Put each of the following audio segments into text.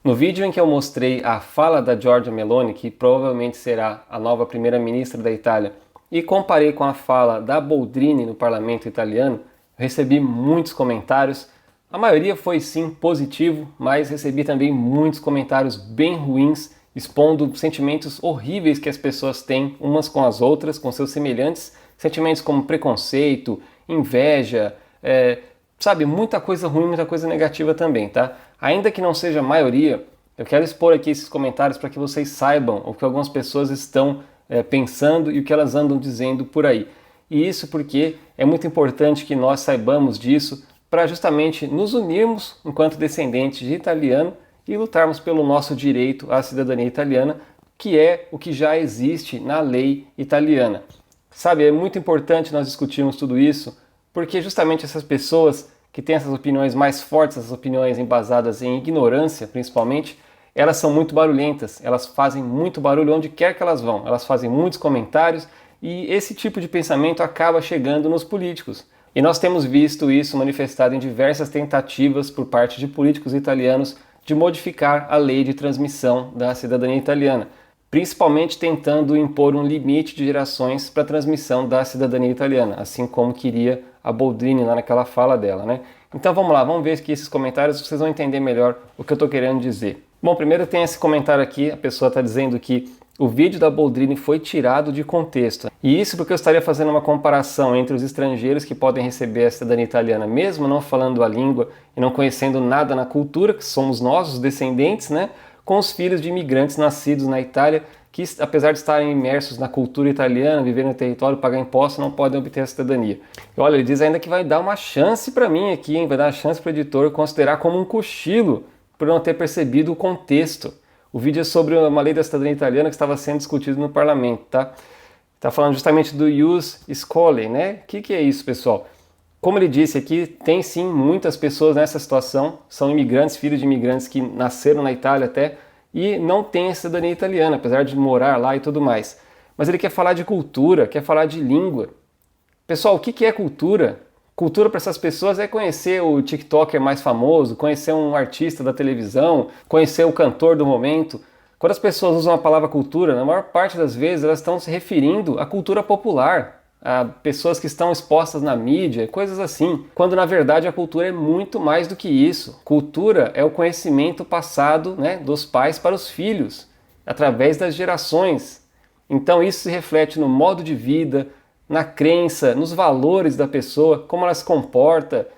No vídeo em que eu mostrei a fala da Giorgia Meloni, que provavelmente será a nova primeira-ministra da Itália, e comparei com a fala da Boldrini no parlamento italiano, eu recebi muitos comentários. A maioria foi sim positivo, mas recebi também muitos comentários bem ruins, expondo sentimentos horríveis que as pessoas têm umas com as outras, com seus semelhantes, sentimentos como preconceito, inveja, sabe, muita coisa ruim, muita coisa negativa também, tá? Ainda que não seja a maioria, eu quero expor aqui esses comentários para que vocês saibam o que algumas pessoas estão pensando e o que elas andam dizendo por aí. E isso porque é muito importante que nós saibamos disso para justamente nos unirmos enquanto descendentes de italiano e lutarmos pelo nosso direito à cidadania italiana, que é o que já existe na lei italiana. Sabe, é muito importante nós discutirmos tudo isso, porque justamente essas pessoas que têm essas opiniões mais fortes, essas opiniões embasadas em ignorância, principalmente, elas são muito barulhentas, elas fazem muito barulho onde quer que elas vão, elas fazem muitos comentários e esse tipo de pensamento acaba chegando nos políticos. E nós temos visto isso manifestado em diversas tentativas por parte de políticos italianos de modificar a lei de transmissão da cidadania italiana, principalmente tentando impor um limite de gerações para a transmissão da cidadania italiana, assim como queria a Boldrini lá naquela fala dela, né? Então vamos lá, vamos ver aqui esses comentários, vocês vão entender melhor o que eu estou querendo dizer. Bom, primeiro tem esse comentário aqui, a pessoa está dizendo que o vídeo da Boldrini foi tirado de contexto. E isso porque eu estaria fazendo uma comparação entre os estrangeiros que podem receber a cidadania italiana, mesmo não falando a língua e não conhecendo nada na cultura, que somos nós, os descendentes, né? Com os filhos de imigrantes nascidos na Itália, que apesar de estarem imersos na cultura italiana, viver no território, pagar impostos, não podem obter a cidadania. E olha, ele diz ainda que vai dar uma chance para mim aqui, hein? Vai dar uma chance para o editor considerar como um cochilo por não ter percebido o contexto. O vídeo é sobre uma lei da cidadania italiana que estava sendo discutida no parlamento, tá? Está falando justamente do ius scholae, né? O que é isso, pessoal? Como ele disse aqui, tem sim muitas pessoas nessa situação, são imigrantes, filhos de imigrantes que nasceram na Itália até, e não têm a cidadania italiana, apesar de morar lá e tudo mais. Mas ele quer falar de cultura, quer falar de língua. Pessoal, o que é cultura? Cultura para essas pessoas é conhecer o TikToker mais famoso, conhecer um artista da televisão, conhecer o cantor do momento. Quando as pessoas usam a palavra cultura, na maior parte das vezes elas estão se referindo à cultura popular, a pessoas que estão expostas na mídia, coisas assim. Quando na verdade a cultura é muito mais do que isso. Cultura é o conhecimento passado, né, dos pais para os filhos, através das gerações. Então isso se reflete no modo de vida, na crença, nos valores da pessoa, como ela se comporta.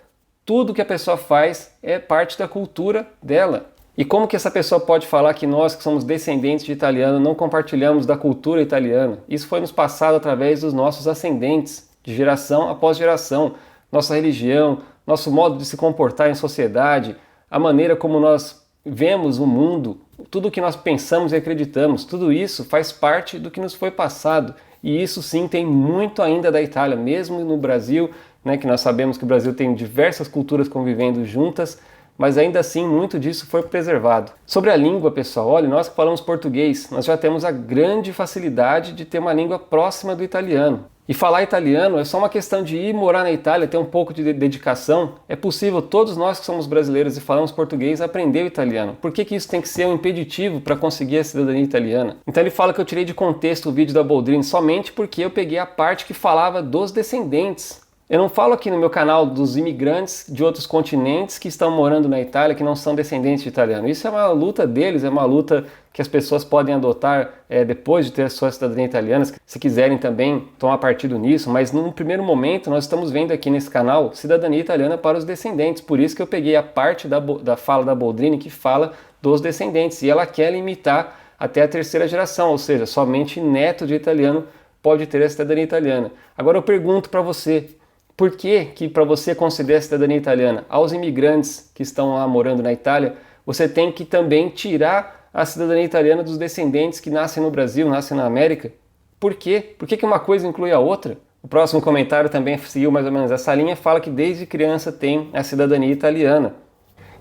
Tudo que a pessoa faz é parte da cultura dela. E como que essa pessoa pode falar que nós, que somos descendentes de italiano, não compartilhamos da cultura italiana? Isso foi nos passado através dos nossos ascendentes, de geração após geração. Nossa religião, nosso modo de se comportar em sociedade, a maneira como nós vemos o mundo, tudo o que nós pensamos e acreditamos, tudo isso faz parte do que nos foi passado. E isso sim tem muito ainda da Itália, mesmo no Brasil, né, que nós sabemos que o Brasil tem diversas culturas convivendo juntas, mas ainda assim muito disso foi preservado. Sobre a língua, pessoal, olha, nós que falamos português, nós já temos a grande facilidade de ter uma língua próxima do italiano. E falar italiano é só uma questão de ir morar na Itália, ter um pouco de dedicação. É possível todos nós que somos brasileiros e falamos português aprender o italiano. Por que isso tem que ser um impeditivo para conseguir a cidadania italiana? Então ele fala que eu tirei de contexto o vídeo da Boldrini somente porque eu peguei a parte que falava dos descendentes. Eu não falo aqui no meu canal dos imigrantes de outros continentes que estão morando na Itália, que não são descendentes de italiano. Isso é uma luta deles, é uma luta que as pessoas podem adotar depois de ter a sua cidadania italiana, se quiserem também tomar partido nisso, mas num primeiro momento nós estamos vendo aqui nesse canal cidadania italiana para os descendentes. Por isso que eu peguei a parte da fala da Boldrini que fala dos descendentes, e ela quer limitar até a terceira geração, ou seja, somente neto de italiano pode ter a cidadania italiana. Agora eu pergunto para você, por que para você conceder a cidadania italiana aos imigrantes que estão lá morando na Itália, você tem que também tirar a cidadania italiana dos descendentes que nascem no Brasil, nascem na América? Por quê? Por que uma coisa inclui a outra? O próximo comentário também seguiu mais ou menos essa linha, fala que desde criança tem a cidadania italiana.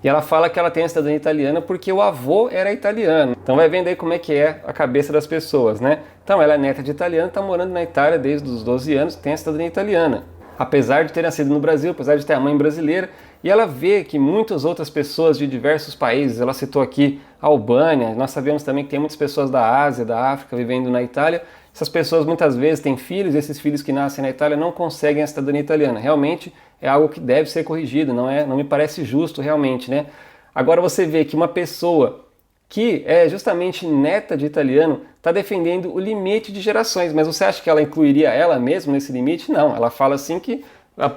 E ela fala que ela tem a cidadania italiana porque o avô era italiano. Então vai vendo aí como é que é a cabeça das pessoas, né? Então ela é neta de italiano, está morando na Itália desde os 12 anos, tem a cidadania italiana. Apesar de ter nascido no Brasil, apesar de ter a mãe brasileira, e ela vê que muitas outras pessoas de diversos países, ela citou aqui a Albânia, nós sabemos também que tem muitas pessoas da Ásia, da África vivendo na Itália. Essas pessoas muitas vezes têm filhos, e esses filhos que nascem na Itália não conseguem a cidadania italiana. Realmente é algo que deve ser corrigido, não me parece justo realmente, né? Agora você vê que uma pessoa que é justamente neta de italiano está defendendo o limite de gerações, mas você acha que ela incluiria ela mesma nesse limite? Não, ela fala assim que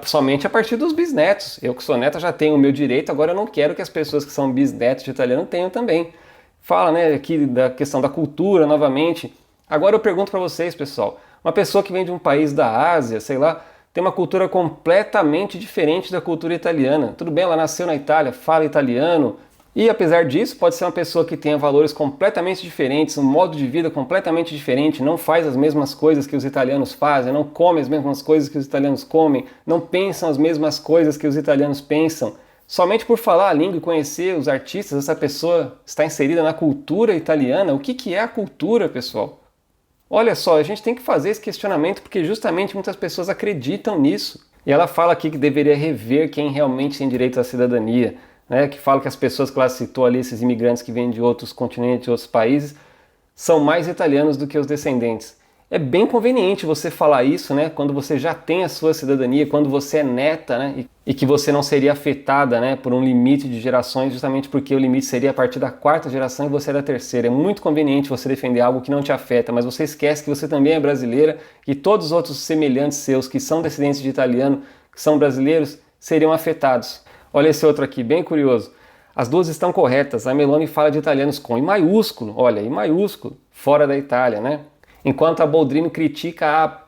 somente a partir dos bisnetos. Eu que sou neta já tenho o meu direito, agora eu não quero que as pessoas que são bisnetos de italiano tenham também. Fala, né, aqui da questão da cultura novamente. Agora eu pergunto para vocês, pessoal, uma pessoa que vem de um país da Ásia, sei lá, tem uma cultura completamente diferente da cultura italiana. Tudo bem, ela nasceu na Itália, fala italiano, e apesar disso, pode ser uma pessoa que tenha valores completamente diferentes, um modo de vida completamente diferente, não faz as mesmas coisas que os italianos fazem, não come as mesmas coisas que os italianos comem, não pensam as mesmas coisas que os italianos pensam. Somente por falar a língua e conhecer os artistas, essa pessoa está inserida na cultura italiana. O que é a cultura, pessoal? Olha só, a gente tem que fazer esse questionamento porque justamente muitas pessoas acreditam nisso. E ela fala aqui que deveria rever quem realmente tem direito à cidadania, né, que fala que as pessoas que ela citou ali, esses imigrantes que vêm de outros continentes, de outros países, são mais italianos do que os descendentes. É bem conveniente você falar isso, né, quando você já tem a sua cidadania, quando você é neta, né, e que você não seria afetada, né, por um limite de gerações, justamente porque o limite seria a partir da 4ª geração e você é da 3ª. É muito conveniente você defender algo que não te afeta, mas você esquece que você também é brasileira e todos os outros semelhantes seus que são descendentes de italiano, que são brasileiros, seriam afetados. Olha esse outro aqui, bem curioso. As duas estão corretas. A Meloni fala de italianos com I maiúsculo, olha, I maiúsculo, fora da Itália, né? Enquanto a Boldrini critica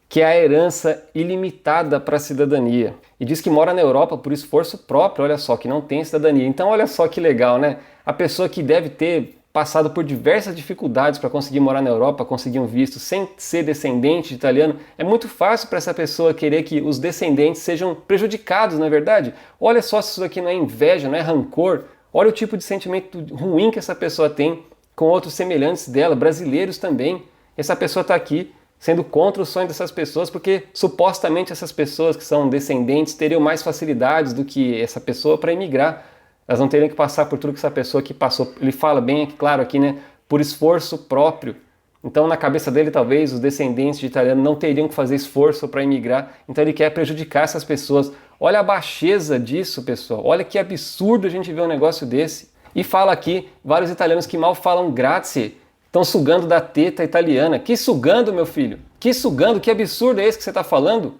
que é a herança ilimitada para a cidadania. E diz que mora na Europa por esforço próprio, olha só, que não tem cidadania. Então olha só que legal, né? A pessoa que deve ter passado por diversas dificuldades para conseguir morar na Europa, conseguir um visto sem ser descendente de italiano, é muito fácil para essa pessoa querer que os descendentes sejam prejudicados, não é verdade? Olha só se isso aqui não é inveja, não é rancor. Olha o tipo de sentimento ruim que essa pessoa tem com outros semelhantes dela, brasileiros também. Essa pessoa está aqui sendo contra o sonho dessas pessoas porque supostamente essas pessoas que são descendentes teriam mais facilidades do que essa pessoa para emigrar. Elas não teriam que passar por tudo que essa pessoa que passou. Ele fala bem, claro aqui, né, por esforço próprio. Então na cabeça dele talvez os descendentes de italiano não teriam que fazer esforço para emigrar. Então ele quer prejudicar essas pessoas. Olha a baixeza disso, pessoal. Olha que absurdo a gente ver um negócio desse. E fala aqui, vários italianos que mal falam grazie, estão sugando da teta italiana. Que sugando, meu filho? Que sugando? Que absurdo é esse que você está falando?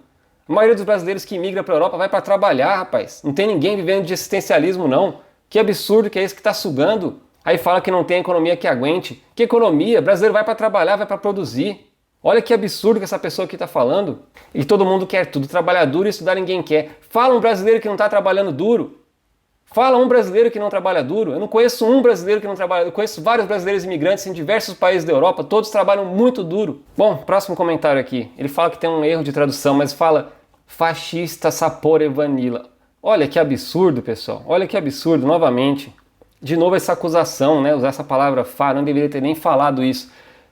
A maioria dos brasileiros que migra para a Europa vai para trabalhar, rapaz. Não tem ninguém vivendo de assistencialismo, não. Que absurdo que é esse que está sugando? Aí fala que não tem economia que aguente. Que economia? O brasileiro vai para trabalhar, vai para produzir. Olha que absurdo que essa pessoa aqui está falando. E todo mundo quer tudo. Trabalhar duro e estudar ninguém quer. Fala um brasileiro que não está trabalhando duro. Fala um brasileiro que não trabalha duro. Eu não conheço um brasileiro que não trabalha. Eu conheço vários brasileiros imigrantes em diversos países da Europa. Todos trabalham muito duro. Bom, próximo comentário aqui. Ele fala que tem um erro de tradução, mas fala fascista sapore vanilla. Olha que absurdo, pessoal. Olha que absurdo, novamente. De novo essa acusação, né? Usar essa palavra fa, não deveria ter nem falado isso.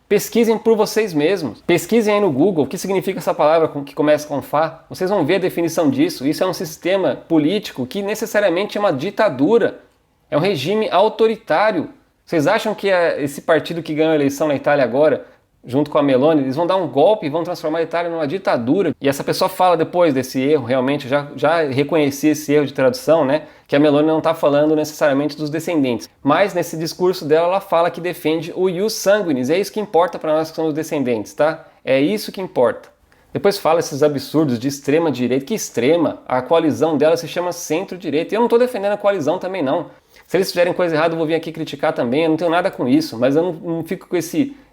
Pesquisem por vocês mesmos. Pesquisem aí no Google o que significa essa palavra que começa com Fá. Vocês vão ver a definição disso. Isso é um sistema político que necessariamente é uma ditadura. É um regime autoritário. Vocês acham que esse partido que ganhou a eleição na Itália agora, junto com a Meloni, eles vão dar um golpe e vão transformar a Itália numa ditadura? E essa pessoa fala depois desse erro, realmente, já reconheci esse erro de tradução, né? Que a Meloni não está falando necessariamente dos descendentes. Mas nesse discurso dela, ela fala que defende o ius sanguinis. É isso que importa para nós que somos descendentes, tá? É isso que importa. Depois fala esses absurdos de extrema direita. Que extrema? A coalizão dela se chama centro-direita. E eu não estou defendendo a coalizão também, não. Se eles fizerem coisa errada, eu vou vir aqui criticar também, eu não tenho nada com isso, mas eu não fico com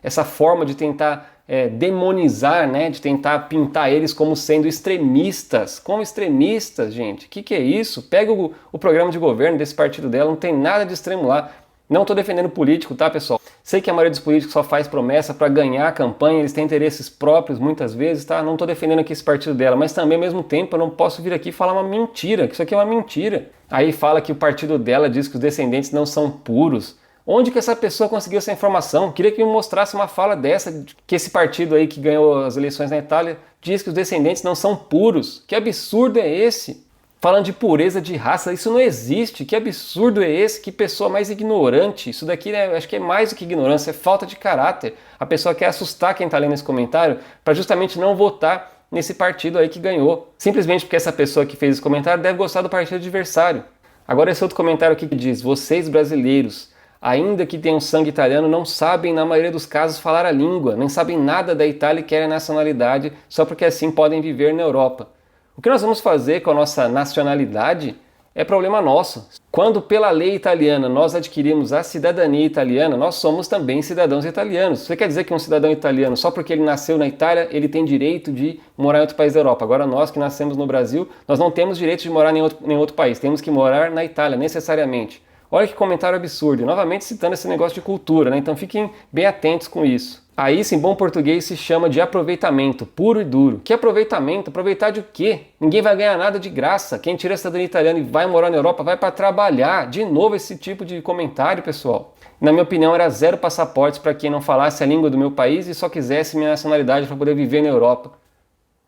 essa forma de tentar demonizar, né, de tentar pintar eles como sendo extremistas. Como extremistas, gente? O que é isso? Pega o programa de governo desse partido dela, não tem nada de extremo lá. Não estou defendendo político, tá, pessoal? Sei que a maioria dos políticos só faz promessa para ganhar a campanha, eles têm interesses próprios muitas vezes, tá? Não estou defendendo aqui esse partido dela, mas também ao mesmo tempo eu não posso vir aqui falar uma mentira, que isso aqui é uma mentira. Aí fala que o partido dela diz que os descendentes não são puros. Onde que essa pessoa conseguiu essa informação? Queria que me mostrasse uma fala dessa, que esse partido aí que ganhou as eleições na Itália diz que os descendentes não são puros. Que absurdo é esse? falando de pureza de raça. Isso não existe. Que absurdo é esse? Que pessoa mais ignorante. Isso daqui, né, acho que é mais do que ignorância, é falta de caráter. A pessoa quer assustar quem está lendo esse comentário para justamente não votar nesse partido aí que ganhou. Simplesmente porque essa pessoa que fez esse comentário deve gostar do partido adversário. Agora esse outro comentário aqui que diz: vocês brasileiros, ainda que tenham sangue italiano, não sabem, na maioria dos casos, falar a língua, nem sabem nada da Itália e querem nacionalidade só porque assim podem viver na Europa. O que nós vamos fazer com a nossa nacionalidade é problema nosso. Quando pela lei italiana nós adquirimos a cidadania italiana, nós somos também cidadãos italianos. Você quer dizer que um cidadão italiano, só porque ele nasceu na Itália, ele tem direito de morar em outro país da Europa? Agora nós que nascemos no Brasil, nós não temos direito de morar em outro país, temos que morar na Itália, necessariamente. Olha que comentário absurdo, novamente citando esse negócio de cultura, né? Então fiquem bem atentos com isso. Aí, isso em bom português se chama de aproveitamento, puro e duro. Que aproveitamento? Aproveitar de quê? Ninguém vai ganhar nada de graça. Quem tira a cidadania italiana e vai morar na Europa vai para trabalhar. De novo esse tipo de comentário, pessoal. Na minha opinião, era zero passaportes para quem não falasse a língua do meu país e só quisesse minha nacionalidade para poder viver na Europa.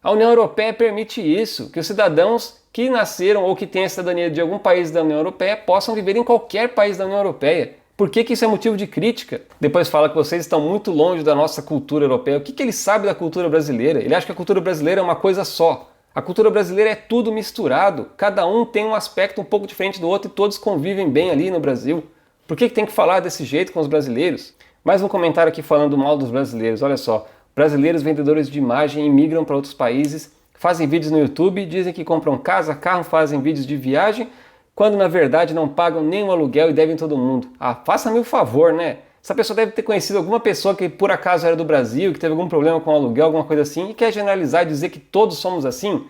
A União Europeia permite isso, que os cidadãos que nasceram ou que têm a cidadania de algum país da União Europeia possam viver em qualquer país da União Europeia. Por que isso é motivo de crítica? Depois fala que vocês estão muito longe da nossa cultura europeia. O que ele sabe da cultura brasileira? Ele acha que a cultura brasileira é uma coisa só. A cultura brasileira é tudo misturado. Cada um tem um aspecto um pouco diferente do outro e todos convivem bem ali no Brasil. Por que tem que falar desse jeito com os brasileiros? Mais um comentário aqui falando mal dos brasileiros. Olha só. Brasileiros vendedores de imagem imigram para outros países, fazem vídeos no YouTube, dizem que compram casa, carro, fazem vídeos de viagem, quando na verdade não pagam nenhum aluguel e devem todo mundo. Ah, faça-me o favor, né? Essa pessoa deve ter conhecido alguma pessoa que por acaso era do Brasil, que teve algum problema com o aluguel, alguma coisa assim, e quer generalizar e dizer que todos somos assim?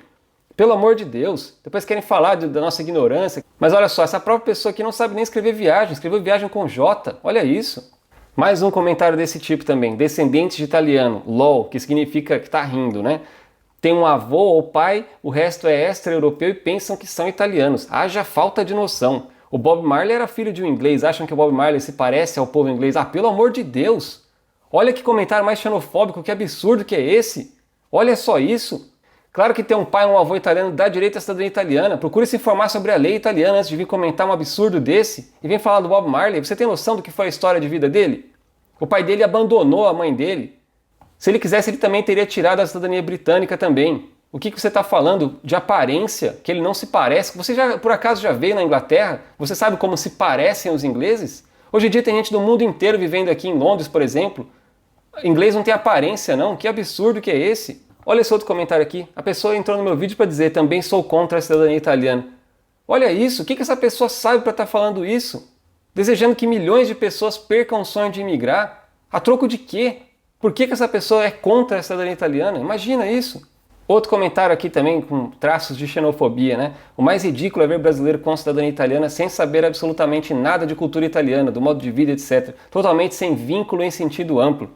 Pelo amor de Deus. Depois querem falar da nossa ignorância. Mas olha só, essa própria pessoa aqui não sabe nem escrever viagem, escreveu viagem com J. Olha isso. Mais um comentário desse tipo também. Descendentes de italiano, LOL, que significa que tá rindo, né? Tem um avô ou pai, o resto é extra-europeu e pensam que são italianos. Haja falta de noção. O Bob Marley era filho de um inglês, acham que o Bob Marley se parece ao povo inglês. Ah, pelo amor de Deus! Olha que comentário mais xenofóbico, que absurdo que é esse! Olha só isso! Claro que ter um pai ou um avô italiano dá direito à cidadania italiana. Procure se informar sobre a lei italiana antes de vir comentar um absurdo desse. E vem falar do Bob Marley. Você tem noção do que foi a história de vida dele? O pai dele abandonou a mãe dele. Se ele quisesse, ele também teria tirado a cidadania britânica também. O que você está falando de aparência, que ele não se parece? Você já, por acaso, já veio na Inglaterra? Você sabe como se parecem os ingleses? Hoje em dia tem gente do mundo inteiro vivendo aqui em Londres, por exemplo. Inglês não tem aparência, não. Que absurdo que é esse? Olha esse outro comentário aqui. A pessoa entrou no meu vídeo para dizer: também sou contra a cidadania italiana. Olha isso. O que essa pessoa sabe para estar falando isso? Desejando que milhões de pessoas percam o sonho de imigrar? A troco de quê? Por que essa pessoa é contra a cidadania italiana? Imagina isso. Outro comentário aqui também com traços de xenofobia, né? O mais ridículo é ver brasileiro com cidadania italiana sem saber absolutamente nada de cultura italiana, do modo de vida, etc. Totalmente sem vínculo em sentido amplo.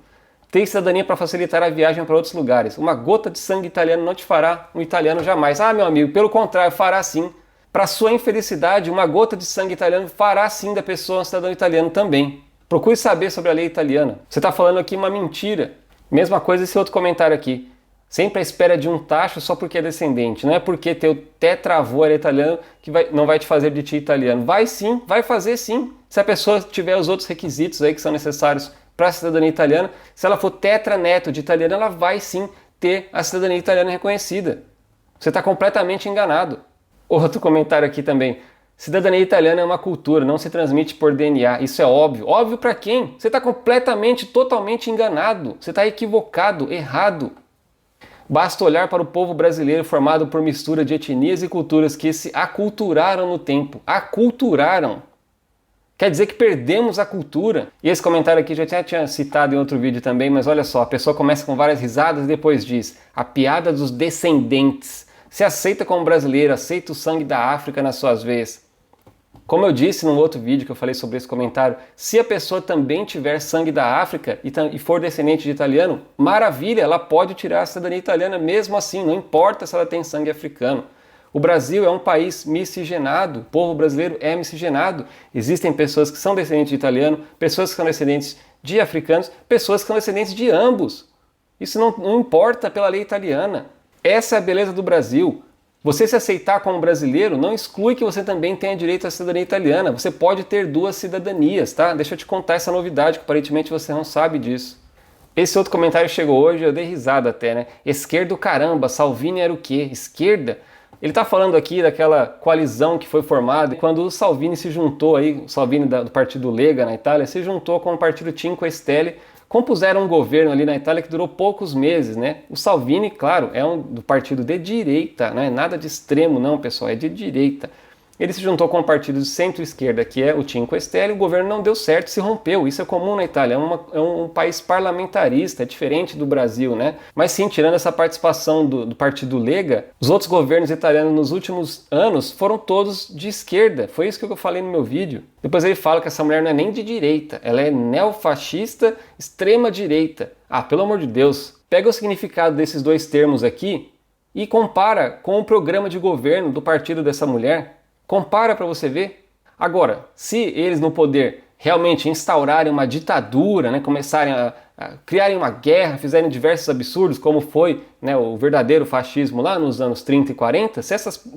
Ter cidadania para facilitar a viagem para outros lugares. Uma gota de sangue italiano não te fará um italiano jamais. Ah, meu amigo, pelo contrário, fará sim. Para sua infelicidade, uma gota de sangue italiano fará sim da pessoa um cidadão italiano também. Procure saber sobre a lei italiana. Você está falando aqui uma mentira. Mesma coisa esse outro comentário aqui. Sempre à espera de um tacho só porque é descendente. Não é porque teu tetravô era italiano que não vai te fazer de ti italiano. Vai sim, vai fazer sim. Se a pessoa tiver os outros requisitos aí que são necessários para a cidadania italiana, se ela for tetraneto de italiano, ela vai sim ter a cidadania italiana reconhecida. Você está completamente enganado. Outro comentário aqui também. Cidadania italiana é uma cultura, não se transmite por DNA. Isso é óbvio. Óbvio para quem? Você está completamente, totalmente enganado. Você está equivocado, errado. Basta olhar para o povo brasileiro formado por mistura de etnias e culturas que se aculturaram no tempo. Aculturaram. Quer dizer que perdemos a cultura. E esse comentário aqui já tinha citado em outro vídeo também, mas olha só, a pessoa começa com várias risadas e depois diz: a piada dos descendentes. Se aceita como brasileiro, aceita o sangue da África nas suas veias. Como eu disse num outro vídeo que eu falei sobre esse comentário, se a pessoa também tiver sangue da África e for descendente de italiano, maravilha, ela pode tirar a cidadania italiana mesmo assim, não importa se ela tem sangue africano. O Brasil é um país miscigenado, o povo brasileiro é miscigenado. Existem pessoas que são descendentes de italiano, pessoas que são descendentes de africanos, pessoas que são descendentes de ambos. Isso não importa pela lei italiana. Essa é a beleza do Brasil. Você se aceitar como brasileiro não exclui que você também tenha direito à cidadania italiana. Você pode ter duas cidadanias, tá? Deixa eu te contar essa novidade, que aparentemente você não sabe disso. Esse outro comentário chegou hoje, eu dei risada até, né? Esquerdo caramba, Salvini era o quê? Esquerda? Ele está falando aqui daquela coalizão que foi formada quando o Salvini se juntou aí, o Salvini do partido Lega na Itália, se juntou com o partido Cinque Stelle, compuseram um governo ali na Itália que durou poucos meses, né? O Salvini, claro, é do partido de direita, não é nada de extremo não, pessoal, é de direita. Ele se juntou com o partido de centro-esquerda, que é o Cinque Stelle, o governo não deu certo, se rompeu. Isso é comum na Itália, é um país parlamentarista, é diferente do Brasil, né? Mas sim, tirando essa participação do partido Lega, os outros governos italianos nos últimos anos foram todos de esquerda. Foi isso que eu falei no meu vídeo. Depois ele fala que essa mulher não é nem de direita, ela é neofascista, extrema-direita. Ah, pelo amor de Deus, pega o significado desses dois termos aqui e compara com o programa de governo do partido dessa mulher. Compara para você ver. Agora, se eles no poder realmente instaurarem uma ditadura, né, começarem a criarem uma guerra, fizerem diversos absurdos, como foi, né, o verdadeiro fascismo lá nos anos 30 e 40, se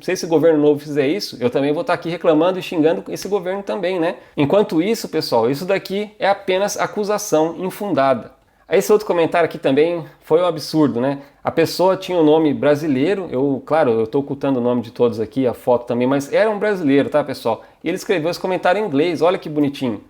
esse governo novo fizer isso, eu também vou estar aqui reclamando e xingando esse governo também, né? Enquanto isso, pessoal, isso daqui é apenas acusação infundada. Esse outro comentário aqui também foi um absurdo, né? A pessoa tinha um nome brasileiro, claro, eu estou ocultando o nome de todos aqui, a foto também, mas era um brasileiro, tá, pessoal? E ele escreveu esse comentário em inglês, olha que bonitinho.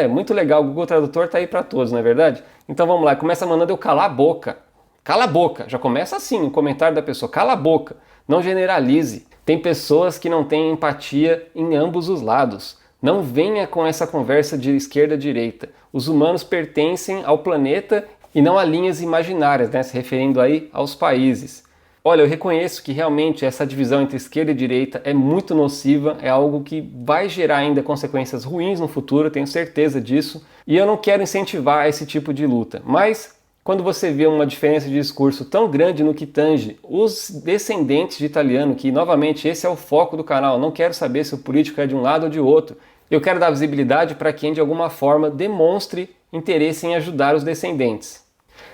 Muito legal, o Google Tradutor tá aí para todos, não é verdade? Então vamos lá, começa mandando eu calar a boca. Cala a boca, já começa assim o comentário da pessoa, cala a boca, não generalize. Tem pessoas que não têm empatia em ambos os lados. Não venha com essa conversa de esquerda-direita. Os humanos pertencem ao planeta e não a linhas imaginárias, né? Se referindo aí aos países. Olha, eu reconheço que realmente essa divisão entre esquerda e direita é muito nociva, é algo que vai gerar ainda consequências ruins no futuro, tenho certeza disso, e eu não quero incentivar esse tipo de luta. Mas quando você vê uma diferença de discurso tão grande no que tange os descendentes de italiano, que novamente esse é o foco do canal, não quero saber se o político é de um lado ou de outro, eu quero dar visibilidade para quem de alguma forma demonstre interesse em ajudar os descendentes.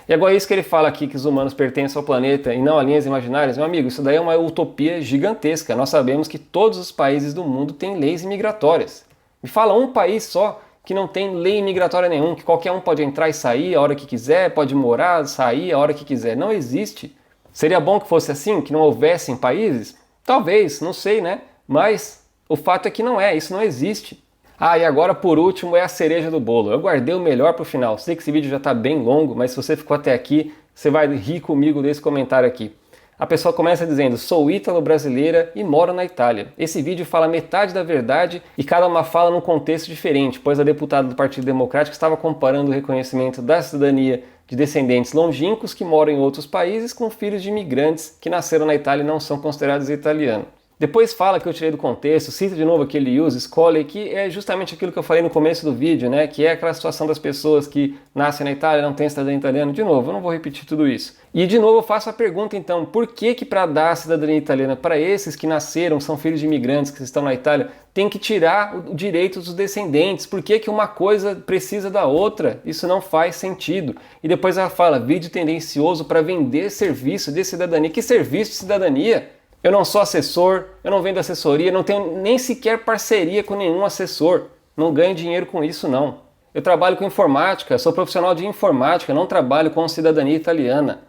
E agora é isso que ele fala aqui, que os humanos pertencem ao planeta e não a linhas imaginárias. Meu amigo, isso daí é uma utopia gigantesca. Nós sabemos que todos os países do mundo têm leis imigratórias. Me fala um país só que não tem lei imigratória nenhum, que qualquer um pode entrar e sair a hora que quiser, pode morar, sair a hora que quiser. Não existe. Seria bom que fosse assim, que não houvessem países? Talvez, não sei, né? Mas o fato é que não é, isso não existe. Ah, e agora por último é a cereja do bolo. Eu guardei o melhor para o final. Sei que esse vídeo já está bem longo, mas se você ficou até aqui, você vai rir comigo desse comentário aqui. A pessoa começa dizendo, sou ítalo-brasileira e moro na Itália. Esse vídeo fala metade da verdade e cada uma fala num contexto diferente, pois a deputada do Partido Democrático estava comparando o reconhecimento da cidadania de descendentes longínquos que moram em outros países com filhos de imigrantes que nasceram na Itália e não são considerados italianos. Depois fala que eu tirei do contexto, cita de novo aquele use Scully, que é justamente aquilo que eu falei no começo do vídeo, né? Que é aquela situação das pessoas que nascem na Itália, não têm cidadania italiana. De novo, eu não vou repetir tudo isso. E de novo eu faço a pergunta então, por que para dar a cidadania italiana para esses que nasceram, são filhos de imigrantes que estão na Itália, tem que tirar o direito dos descendentes? Por que uma coisa precisa da outra? Isso não faz sentido. E depois ela fala, vídeo tendencioso para vender serviço de cidadania. Que serviço de cidadania? Eu não sou assessor, eu não vendo assessoria, não tenho nem sequer parceria com nenhum assessor. Não ganho dinheiro com isso, não. Eu trabalho com informática, sou profissional de informática, não trabalho com cidadania italiana.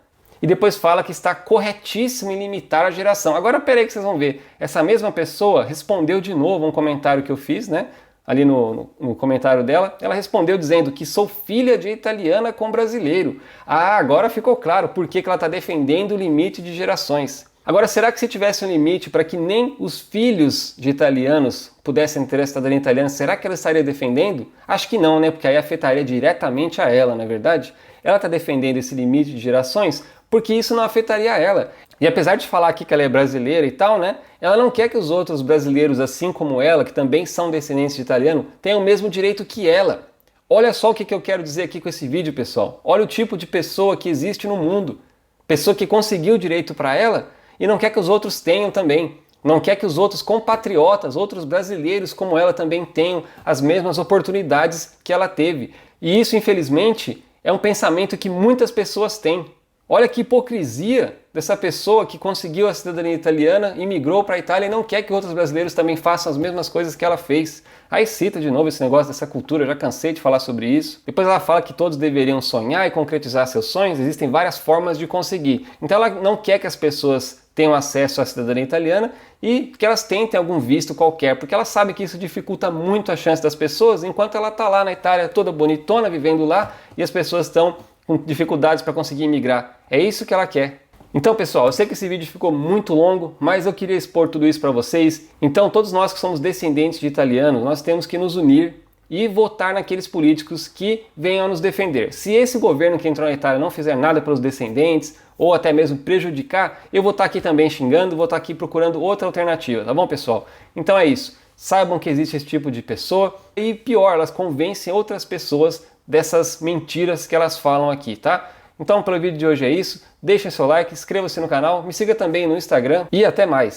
E depois fala que está corretíssimo em limitar a geração. Agora peraí que vocês vão ver. Essa mesma pessoa respondeu de novo um comentário que eu fiz, né? Ali no comentário dela, ela respondeu dizendo que sou filha de italiana com brasileiro. Ah, agora ficou claro por que ela está defendendo o limite de gerações. Agora, será que se tivesse um limite para que nem os filhos de italianos pudessem ter a cidadania italiana, será que ela estaria defendendo? Acho que não, né? Porque aí afetaria diretamente a ela, não é verdade? Ela está defendendo esse limite de gerações porque isso não afetaria a ela. E apesar de falar aqui que ela é brasileira e tal, né? Ela não quer que os outros brasileiros, assim como ela, que também são descendentes de italiano, tenham o mesmo direito que ela. Olha só o que eu quero dizer aqui com esse vídeo, pessoal. Olha o tipo de pessoa que existe no mundo. Pessoa que conseguiu o direito para ela e não quer que os outros tenham também. Não quer que os outros compatriotas, outros brasileiros como ela também tenham as mesmas oportunidades que ela teve. E isso, infelizmente, é um pensamento que muitas pessoas têm. Olha que hipocrisia dessa pessoa que conseguiu a cidadania italiana, imigrou para a Itália e não quer que outros brasileiros também façam as mesmas coisas que ela fez. Aí cita de novo esse negócio dessa cultura, eu já cansei de falar sobre isso. Depois ela fala que todos deveriam sonhar e concretizar seus sonhos, existem várias formas de conseguir. Então ela não quer que as pessoas tenham acesso à cidadania italiana e que elas tentem algum visto qualquer, porque ela sabe que isso dificulta muito a chance das pessoas, enquanto ela está lá na Itália toda bonitona, vivendo lá, e as pessoas estão com dificuldades para conseguir imigrar. É isso que ela quer. Então, pessoal, eu sei que esse vídeo ficou muito longo, mas eu queria expor tudo isso para vocês. Então, todos nós que somos descendentes de italianos, nós temos que nos unir e votar naqueles políticos que venham nos defender. Se esse governo que entrou na Itália não fizer nada pelos descendentes, ou até mesmo prejudicar, eu vou estar aqui também xingando, vou estar aqui procurando outra alternativa, tá bom, pessoal? Então é isso. Saibam que existe esse tipo de pessoa e pior, elas convencem outras pessoas dessas mentiras que elas falam aqui, tá? Então, pelo vídeo de hoje é isso. Deixem seu like, inscreva-se no canal, me siga também no Instagram e até mais!